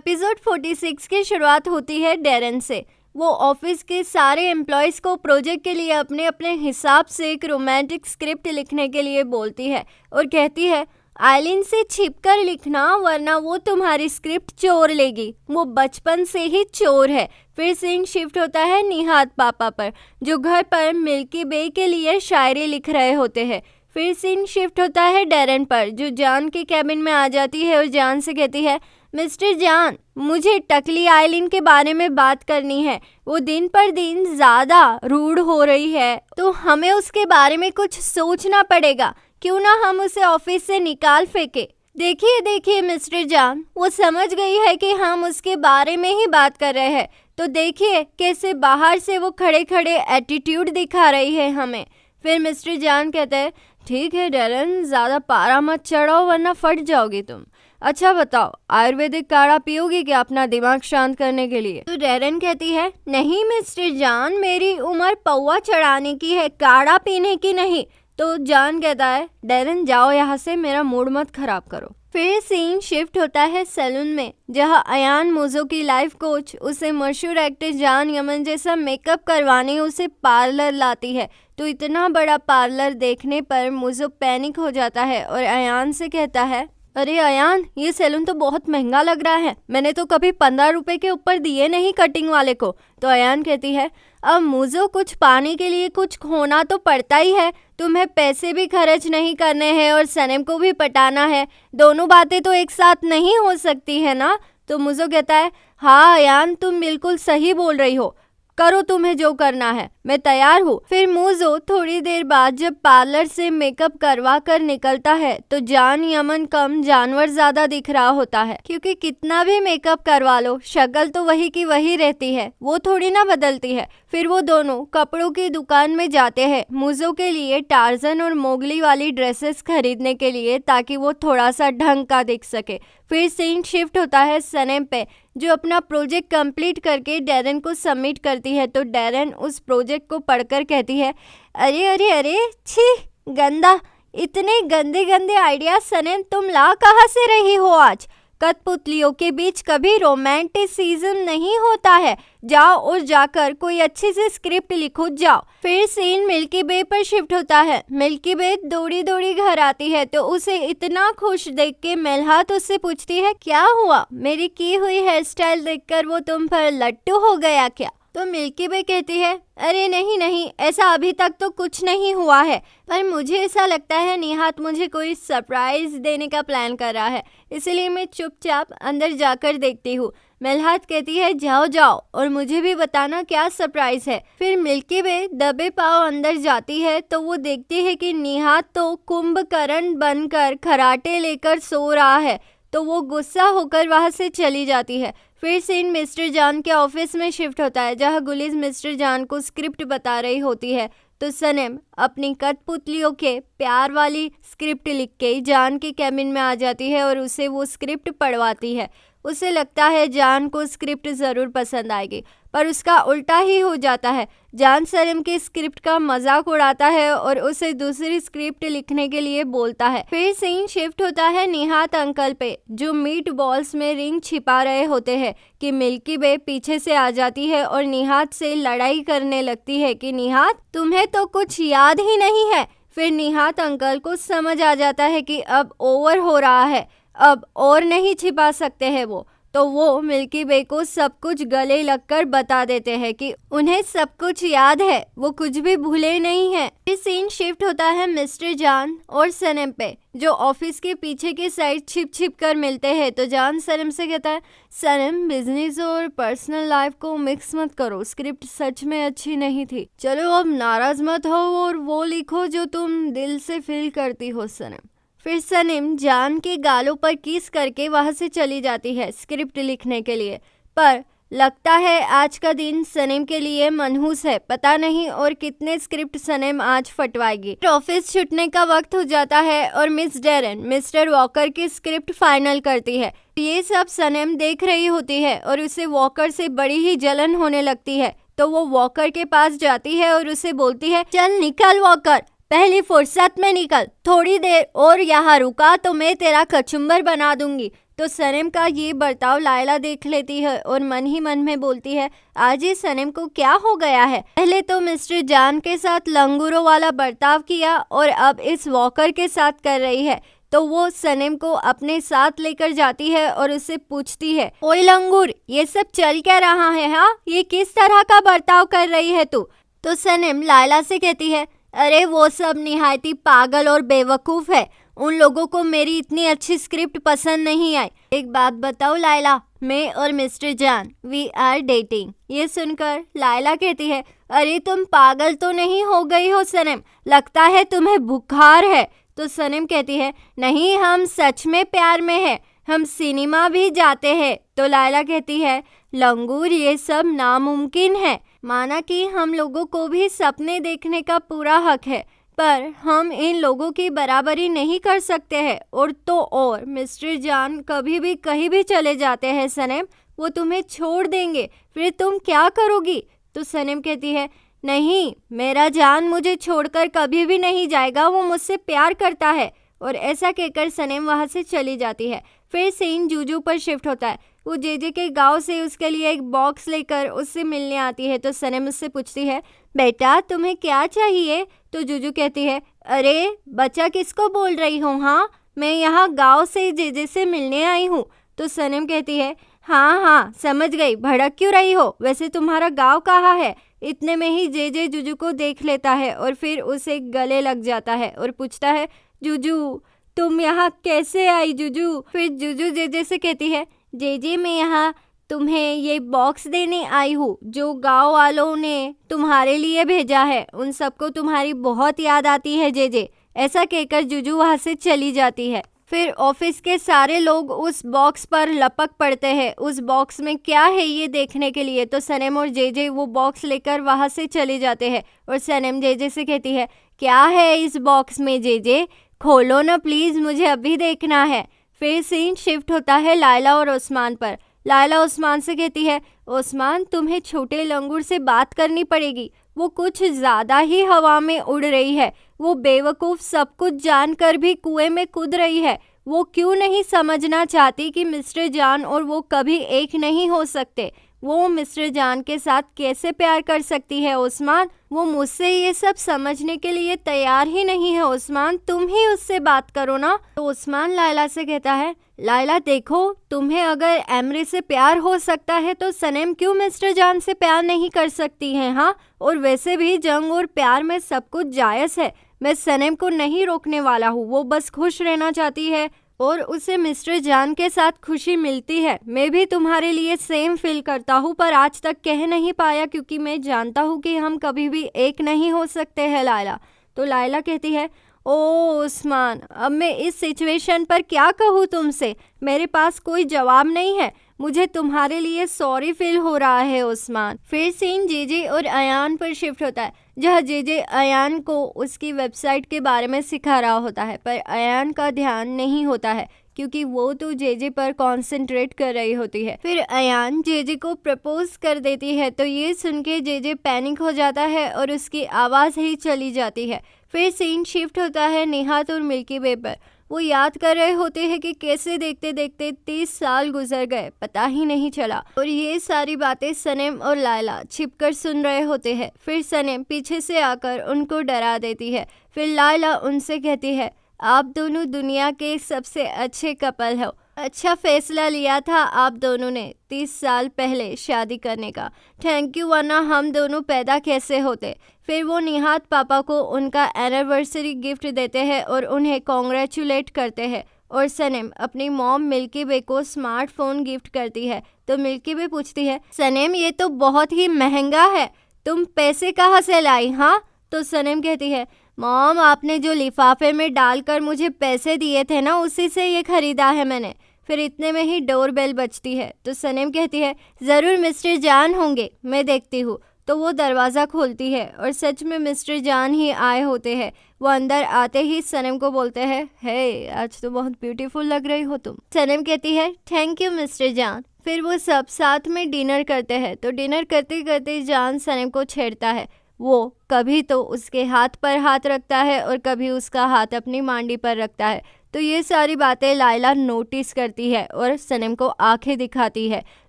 Episode 46 की शुरुआत होती है डेरन से। वो ऑफिस के सारे एम्प्लॉयज़ को प्रोजेक्ट के लिए अपने अपने हिसाब से एक रोमांटिक स्क्रिप्ट लिखने के लिए बोलती है और कहती है आइलिन से छिपकर लिखना वरना वो तुम्हारी स्क्रिप्ट चोर लेगी। वो बचपन से ही चोर है। फिर सीन शिफ्ट होता है निहात पापा पर, जो घर पर मिल्की बे के लिए शायरी लिख रहे होते हैं। फिर सीन शिफ्ट होता है डेरन पर, जो जान के कैबिन में आ जाती है और जान से कहती है मिस्टर जान, मुझे टकली आइलिन के बारे में बात करनी है। वो दिन पर दिन ज़्यादा रूड हो रही है, तो हमें उसके बारे में कुछ सोचना पड़ेगा। क्यों ना हम उसे ऑफिस से निकाल फेंके। देखिए मिस्टर जान, वो समझ गई है कि हम उसके बारे में ही बात कर रहे हैं, तो देखिए कैसे बाहर से वो खड़े खड़े एटीट्यूड दिखा रही है हमें। फिर मिस्टर जान कहते हैं ठीक है डेरन, ज़्यादा पारा मत चढ़ाओ वरना फट जाओगी तुम। अच्छा बताओ, आयुर्वेदिक काढ़ा पियोगी क्या अपना दिमाग शांत करने के लिए? तो डेरन कहती है नहीं मिस्टर जान, मेरी उम्र पौवा चढ़ाने की है, काढ़ा पीने की नहीं। तो जान कहता है डेरन जाओ यहाँ से, मेरा मूड मत खराब करो। फिर सीन शिफ्ट होता है सैलून में, जहाँ अयान मोजो की लाइफ कोच उसे मशहूर एक्टर जान यमन जैसा मेकअप करवाने उसे पार्लर लाती है। तो इतना बड़ा पार्लर देखने पर मोजो पैनिक हो जाता है और अयान से कहता है अरे अयान, ये सैलून तो बहुत महंगा लग रहा है, मैंने तो कभी 15 रुपए के ऊपर दिए नहीं कटिंग वाले को। तो अयान कहती है अब मुझे कुछ पाने के लिए कुछ खोना तो पड़ता ही है, तुम्हें पैसे भी खर्च नहीं करने हैं और सनम को भी पटाना है, दोनों बातें तो एक साथ नहीं हो सकती है ना। तो मुझे कहता है हाँ अयान, तुम बिल्कुल सही बोल रही हो, करो तुम्हें जो करना है, मैं तैयार हूँ। फिर मूजो थोड़ी देर बाद जब पार्लर से मेकअप करवा कर निकलता है तो जान यमन कम जानवर ज्यादा दिख रहा होता है, क्योंकि कितना भी मेकअप करवा लो शक्ल तो वही की वही रहती है, वो थोड़ी ना बदलती है। फिर वो दोनों कपड़ों की दुकान में जाते हैं मूजो के लिए टार्जन और मोगली वाली ड्रेसेस खरीदने के लिए, ताकि वो थोड़ा सा ढंग का दिख सके। फिर सीन शिफ्ट होता है सनम पे, जो अपना प्रोजेक्ट कंप्लीट करके डेरन को सबमिट करती है। तो डेरन उस प्रोजेक्ट को पढ़कर कहती है अरे अरे अरे छी गंदा, इतने गंदे गंदे आइडिया सनम तुम ला कहाँ से रही हो आज? कठपुतलियों के बीच कभी रोमांटिसिज्म नहीं होता है, जाओ और जाकर कोई अच्छी सी स्क्रिप्ट लिखो जाओ। फिर सीन मिल्की बे पर शिफ्ट होता है। मिल्की बे दौड़ी दौड़ी घर आती है तो उसे इतना खुश देख के मेलहात उससे पूछती है क्या हुआ, मेरी की हुई हेयर स्टाइल देखकर वो तुम पर लट्टू हो गया क्या? तो मिल्की बे कहती है अरे नहीं, ऐसा अभी तक तो कुछ नहीं हुआ है, पर मुझे ऐसा लगता है निहात मुझे कोई सरप्राइज देने का प्लान कर रहा है, इसलिए मैं चुपचाप अंदर जाकर देखती हूँ। मेलहात कहती है जाओ और मुझे भी बताना क्या सरप्राइज है। फिर मिल्की बे दबे पाँव अंदर जाती है तो वो देखती है कि निहात तो कुंभकर्ण बनकर खराटे लेकर सो रहा है, तो वो गुस्सा होकर वहां से चली जाती है। फिर सीन मिस्टर जान के ऑफिस में शिफ्ट होता है, जहां गुलिज मिस्टर जान को स्क्रिप्ट बता रही होती है। तो सनम अपनी कठपुतलियों के प्यार वाली स्क्रिप्ट लिख के जान के कैबिन में आ जाती है और उसे वो स्क्रिप्ट पढ़वाती है। उसे लगता है जान को स्क्रिप्ट ज़रूर पसंद आएगी, पर उसका उल्टा ही हो जाता है। जान सनम की स्क्रिप्ट का मजाक उड़ाता है और उसे दूसरी स्क्रिप्ट लिखने के लिए बोलता है। फिर सीन शिफ्ट होता है निहात अंकल पे, जो मीट बॉल्स में रिंग छिपा रहे होते हैं कि मिल्की बे पीछे से आ जाती है और निहात से लड़ाई करने लगती है कि निहात तुम्हें तो कुछ याद ही नहीं है। फिर निहात अंकल को समझ आ जाता है कि अब ओवर हो रहा है, अब और नहीं छिपा सकते हैं वो, तो वो मिल्की बे को सब कुछ गले लगकर बता देते हैं कि उन्हें सब कुछ याद है, वो कुछ भी भूले नहीं हैं। ये सीन शिफ्ट होता है मिस्टर जान और सनम पे, जो ऑफिस के पीछे के साइड छिप कर मिलते हैं। तो जान सनम से कहता है सनम बिजनेस और पर्सनल लाइफ को मिक्स मत करो, स्क्रिप्ट सच में अच्छी नहीं थी, चलो अब नाराज मत हो और वो लिखो जो तुम दिल से फील करती हो सनम। फिर सनम जान के गालों पर किस करके वहां से चली जाती है स्क्रिप्ट लिखने के लिए, पर लगता है आज का दिन सनम के लिए मनहूस है, पता नहीं और कितने स्क्रिप्ट सनम आज फटवाएगी। ऑफिस छूटने का वक्त हो जाता है और मिस डेरन मिस्टर वॉकर की स्क्रिप्ट फाइनल करती है। ये सब सनम देख रही होती है और उसे वॉकर से बड़ी ही जलन होने लगती है। तो वो वॉकर के पास जाती है और उसे बोलती है चल निकल वॉकर, पहली फुर्सत में निकल, थोड़ी देर और यहाँ रुका तो मैं तेरा कचुम्बर बना दूंगी। तो सनम का ये बर्ताव लायला देख लेती है और मन ही मन में बोलती है, आज ये सनम को क्या हो गया है। पहले तो मिस्टर जान के साथ लंगूरों वाला बर्ताव किया और अब इस वॉकर के साथ कर रही है। तो वो सनम को अपने साथ लेकर जाती है और उससे पूछती है, ओए लंगूर, ये सब चल क्या रहा है? हाँ, ये किस तरह का बर्ताव कर रही है तू? तो सनम लायला से कहती है, अरे वो सब निहायती पागल और बेवकूफ़ है, उन लोगों को मेरी इतनी अच्छी स्क्रिप्ट पसंद नहीं आई। एक बात बताओ लायला, मैं और मिस्टर जान वी आर डेटिंग। ये सुनकर लायला कहती है, अरे तुम पागल तो नहीं हो गई हो सनम, लगता है तुम्हें बुखार है। तो सनम कहती है, नहीं, हम सच में प्यार में हैं, हम सिनेमा भी जाते हैं। तो लायला कहती है, लंगूर, ये सब नामुमकिन है। माना कि हम लोगों को भी सपने देखने का पूरा हक है, पर हम इन लोगों की बराबरी नहीं कर सकते हैं। और मिस्टर जान कभी भी कहीं भी चले जाते हैं सनम, वो तुम्हें छोड़ देंगे, फिर तुम क्या करोगी? तो सनम कहती है, नहीं, मेरा जान मुझे छोड़कर कभी भी नहीं जाएगा, वो मुझसे प्यार करता है। और ऐसा कहकर सनम वहाँ से चली जाती है। फिर सीन जूजू पर शिफ्ट होता है। वो जेजे के गांव से उसके लिए एक बॉक्स लेकर उससे मिलने आती है। तो सनम उससे पूछती है, बेटा तुम्हें क्या चाहिए? तो जूजू कहती है, अरे बच्चा, किसको बोल रही हूँ? हाँ, मैं यहाँ गांव से जेजे से मिलने आई हूँ। तो सनम कहती है, हाँ हाँ समझ गई, भड़क क्यों रही हो? वैसे तुम्हारा गांव कहाँ है? इतने में ही जेजे जूजू को देख लेता है और फिर उसे गले लग जाता है और पूछता है, जूजू तुम यहाँ कैसे आई जूजू? फिर जूजू जेजे से कहती है, जेजे मैं यहाँ तुम्हें ये बॉक्स देने आई हूँ जो गांव वालों ने तुम्हारे लिए भेजा है, उन सबको तुम्हारी बहुत याद आती है जेजे। ऐसा कहकर जूजू वहाँ से चली जाती है। फिर ऑफिस के सारे लोग उस बॉक्स पर लपक पड़ते हैं, उस बॉक्स में क्या है ये देखने के लिए। तो सनम और जेजे वो बॉक्स लेकर वहाँ से चले जाते हैं और सनम जेजे से कहती है, क्या है इस बॉक्स में जेजे? खोलो ना प्लीज़, मुझे अभी देखना है। फिर सीन शिफ्ट होता है लायला और उस्मान पर। लायला उस्मान से कहती है, उस्मान तुम्हें छोटे लंगूर से बात करनी पड़ेगी, वो कुछ ज़्यादा ही हवा में उड़ रही है, वो बेवकूफ़ सब कुछ जानकर भी कुएं में कूद रही है। वो क्यों नहीं समझना चाहती कि मिस्टर जान और वो कभी एक नहीं हो सकते? वो मिस्टर जान के साथ कैसे प्यार कर सकती है उस्मान? वो मुझसे ये सब समझने के लिए तैयार ही नहीं है उस्मान, तुम ही उससे बात करो ना। तो उस्मान लायला से कहता है, लायला देखो, तुम्हें अगर एमरे से प्यार हो सकता है तो सनम क्यों मिस्टर जान से प्यार नहीं कर सकती है? हाँ, और वैसे भी जंग और प्यार में सब कुछ जायज़ है। मैं सनम को नहीं रोकने वाला हूँ, वो बस खुश रहना चाहती है और उसे मिस्टर जान के साथ खुशी मिलती है। मैं भी तुम्हारे लिए सेम फील करता हूँ, पर आज तक कह नहीं पाया क्योंकि मैं जानता हूँ कि हम कभी भी एक नहीं हो सकते हैं लायला। तो लायला कहती है, ओ उस्मान, अब मैं इस सिचुएशन पर क्या कहूँ तुमसे? मेरे पास कोई जवाब नहीं है, मुझे तुम्हारे लिए सॉरी फील हो रहा है उस्मान। फिर सीन जेजे और अयान पर शिफ्ट होता है, जहाँ जेजे अयान को उसकी वेबसाइट के बारे में सिखा रहा होता है, पर अयान का ध्यान नहीं होता है क्योंकि वो तो जेजे पर कंसंट्रेट कर रही होती है। फिर अयान जेजे को प्रपोज कर देती है, तो ये सुन के जेजे पैनिक हो जाता है और उसकी आवाज़ ही चली जाती है। फिर सीन शिफ्ट होता है निहात और मिल्की वे पर। वो याद कर रहे होते हैं कि कैसे देखते देखते 30 साल गुजर गए, पता ही नहीं चला। और ये सारी बातें सनम और लायला छिपकर सुन रहे होते हैं। फिर सनम पीछे से आकर उनको डरा देती है। फिर लायला उनसे कहती है, आप दोनों दुनिया के सबसे अच्छे कपल हो, अच्छा फैसला लिया था आप दोनों ने 30 साल पहले शादी करने का। थैंक यू, वरना हम दोनों पैदा कैसे होते। फिर वो निहात पापा को उनका एनिवर्सरी गिफ्ट देते हैं और उन्हें कॉन्ग्रेचुलेट करते हैं। और सनम अपनी मॉम मिल्की वे को स्मार्टफोन गिफ्ट करती है। तो मिल्की वे पूछती है, सनम ये तो बहुत ही महंगा है, तुम पैसे कहाँ से लाई? हाँ, तो सनम कहती है, मॉम आपने जो लिफाफे में डालकर मुझे पैसे दिए थे ना, उसी से ये खरीदा है मैंने। फिर इतने में ही डोरबेल बजती है। तो सनम कहती है, ज़रूर मिस्टर जान होंगे, मैं देखती हूँ। तो वो दरवाज़ा खोलती है और सच में मिस्टर जान ही आए होते हैं। वो अंदर आते ही सनम को बोलते हैं, हे आज तो बहुत ब्यूटीफुल लग रही हो तुम। सनम कहती है, थैंक यू मिस्टर जान। फिर वो सब साथ में डिनर करते हैं। तो डिनर करते करते जान सनम को छेड़ता है। वो कभी तो उसके हाथ पर हाथ रखता है और कभी उसका हाथ अपनी मांडी पर रखता है। तो ये सारी बातें लायला नोटिस करती है और सनम को आंखें दिखाती है।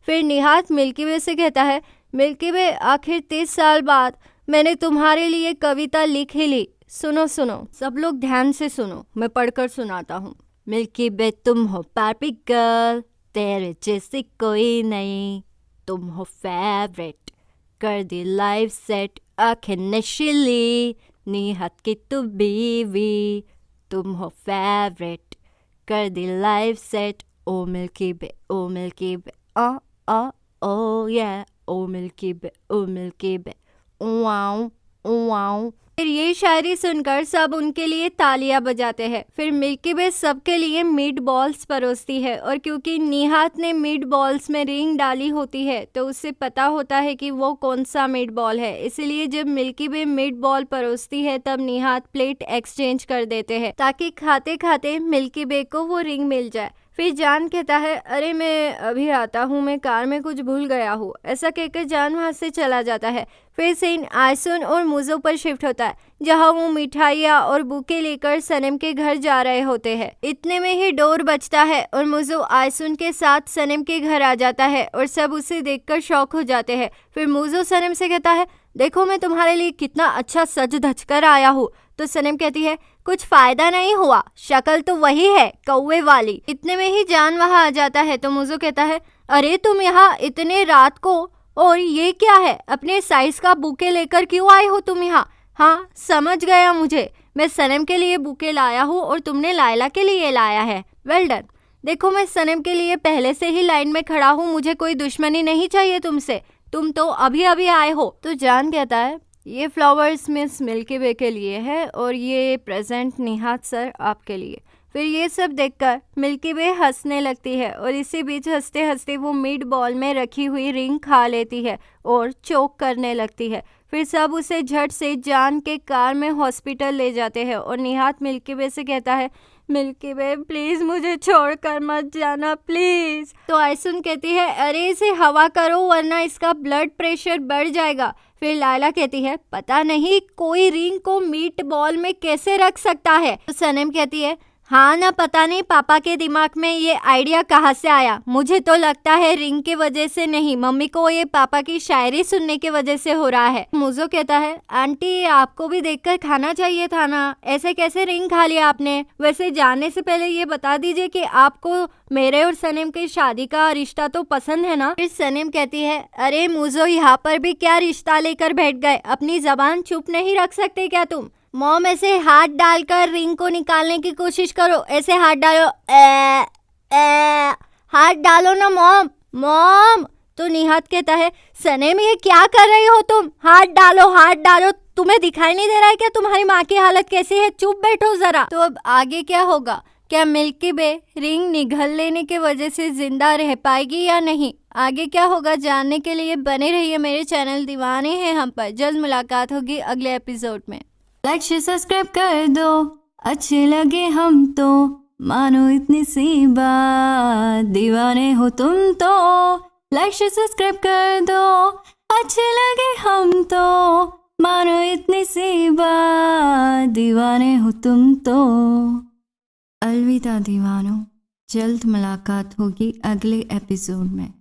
फिर निहात मिल्की वे से कहता है, मिल्की वे आखिर 30 साल बाद मैंने तुम्हारे लिए कविता लिख ही ली। सुनो सुनो, सब लोग ध्यान से सुनो, मैं पढ़कर सुनाता हूँ। मिल्की वे तुम हो बार्बी गर्ल, तेरे जैसी कोई नहीं, तुम हो फेवरेट, कर दी लाइफ सेट, आंखें नशीली, निहात की तू बीवी, तुम हो फेवरेट, कर दी लाइफ सेट, ओ मिल्की वे, ओ मिल्की वे, ओ या, ओ मिल्की वे, ओ मिल्की वे, वाओ वाओ। फिर ये शायरी सुनकर सब उनके लिए तालियां बजाते हैं। फिर मिल्की वे सबके लिए मीट बॉल्स परोसती है और क्योंकि निहात ने मीट बॉल्स में रिंग डाली होती है तो उससे पता होता है कि वो कौन सा मीट बॉल है, इसलिए जब मिल्की वे मीट बॉल परोसती है तब निहात प्लेट एक्सचेंज कर देते हैं ताकि खाते खाते मिल्की वे को वो रिंग मिल जाए। फिर जान कहता है, अरे मैं अभी आता हूँ, मैं कार में कुछ भूल गया हूँ। ऐसा कहकर जान वहाँ से चला जाता है। फिर सीन आयसुन और मुजो पर शिफ्ट होता है जहाँ वो मिठाइयाँ और बुके लेकर सनम के घर जा रहे होते हैं। इतने में ही डोर बजता है और मुजो आयसुन के साथ सनम के घर आ जाता है और सब उसे देखकर शॉक हो जाते हैं। फिर मुजो सनम से कहता है, देखो मैं तुम्हारे लिए कितना अच्छा सज धज कर आया हूँ। तो सनम कहती है, कुछ फायदा नहीं हुआ, शक्ल तो वही है कौवे वाली। इतने में ही जान वहाँ आ जाता है तो मुजो कहता है, अरे तुम यहाँ इतने रात को, और ये क्या है, अपने साइज का बुके लेकर क्यों आए हो तुम यहाँ? हाँ समझ गया मुझे, मैं सनम के लिए बुके लाया हूँ और तुमने लायला के लिए लाया है। Well done. देखो मैं सनम के लिए पहले से ही लाइन में खड़ा हूँ, मुझे कोई दुश्मनी नहीं चाहिए तुमसे, तुम तो अभी अभी आए हो। तो जान कहता है, ये फ्लावर्स मिस मिल्की वे के लिए है और ये प्रेजेंट निहात सर आपके लिए। फिर ये सब देखकर मिल्की वे हंसने लगती है और इसी बीच हंसते हंसते वो मीट बॉल में रखी हुई रिंग खा लेती है और चोक करने लगती है। फिर सब उसे झट से जान के कार में हॉस्पिटल ले जाते हैं और निहात मिल्की वे से कहता है, मिल्की वे प्लीज मुझे छोड़कर मत जाना प्लीज। तो आयसुन कहती है, अरे इसे हवा करो वरना इसका ब्लड प्रेशर बढ़ जाएगा। फिर लायला कहती है, पता नहीं कोई रिंग को मीट बॉल में कैसे रख सकता है। तो सनम कहती है, हाँ ना, पता नहीं पापा के दिमाग में ये आइडिया कहाँ से आया, मुझे तो लगता है रिंग के वजह से नहीं, मम्मी को ये पापा की शायरी सुनने के वजह से हो रहा है। मुझे कहता है, आंटी आपको भी देखकर खाना चाहिए था ना, ऐसे कैसे रिंग खा लिया आपने? वैसे जाने से पहले ये बता दीजिए कि आपको मेरे और सनम की शादी का रिश्ता तो पसंद है ना? फिर सनम कहती है, अरे मुझो यहाँ पर भी क्या रिश्ता लेकर बैठ गए, अपनी जबान चुप नहीं रख सकते क्या तुम? मॉम ऐसे हाथ डालकर रिंग को निकालने की कोशिश करो, ऐसे हाथ डालो, हाथ डालो ना मॉम, मॉम। तो निहात कहता है, सनम ये क्या कर रही हो तुम, हाथ डालो हाथ डालो, तुम्हें दिखाई नहीं दे रहा है क्या तुम्हारी माँ की हालत कैसी है, चुप बैठो जरा। तो अब आगे क्या होगा, क्या मिल्की वे रिंग निगल लेने के वजह से जिंदा रह पाएगी या नहीं? आगे क्या होगा जानने के लिए बने रहिए मेरे चैनल दीवाने हैं हम पर। जल्द मुलाकात होगी अगले एपिसोड में। लाइक शेयर सब्सक्राइब कर दो, अच्छे लगे हम तो, मानो इतनी सी बात, दीवाने हो तुम तो। लाइक शेयर सब्सक्राइब कर दो, अच्छे लगे हम तो, मानो इतनी सी बात, दीवाने हो तुम तो। अलविदा दीवानों, जल्द मुलाकात होगी अगले एपिसोड में।